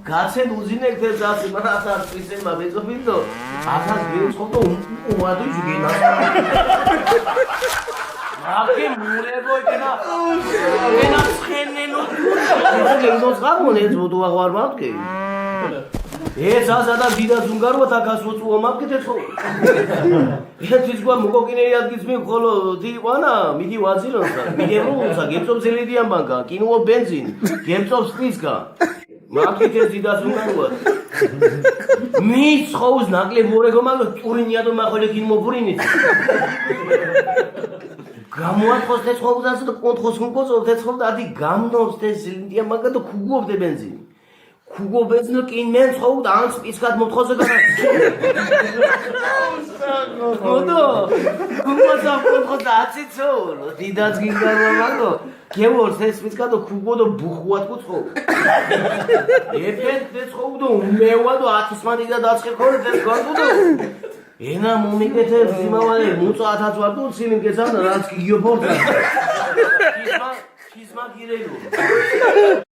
Gacen uzinek te zați, mă asta spise mă veți opindo. Asta greu scoto un aduci gina. Ake mure goi kena. Kena scheneno. Kena nos gamone zvodu aღვარ მავკე. ეს ასადა ვიდა ზუნგაროა და გასვოწუო მავკე ხო. ეს გვა მოგოკინე ადგის მე ხოლო დიყვანა მიდი ვაძილონსა. მიდი რუსა გემწობს ელედიან ბანკა, კინო ბენზინი, გემწობს სპისკა. მავკე ეს ვიდა ზუნგაროა. მის ხოუს ნაკლებ მორეგო მაგ ტურინია და მახოლე კინო ბურინით. გამოათხოს თეცხობდას და კონთხოს კონკოზო თეცხობდა ადი გამნობს ეს ელედიან ბანკა და ქუგუობდე ბენზინი. Kugo bezno kin men xovd ans piskat motxoze gana. Odo. Kugo xovd atsitso. Didats gingarva mago. Kevor ses piskat do kugo do buxuat kutsxo. Efet des xovd do mewa do atismani da datsxir khore des gardu do. Ena momikete zimavale mutsa 1000 var do silin gezan rats ki gioport. Kisma girelo.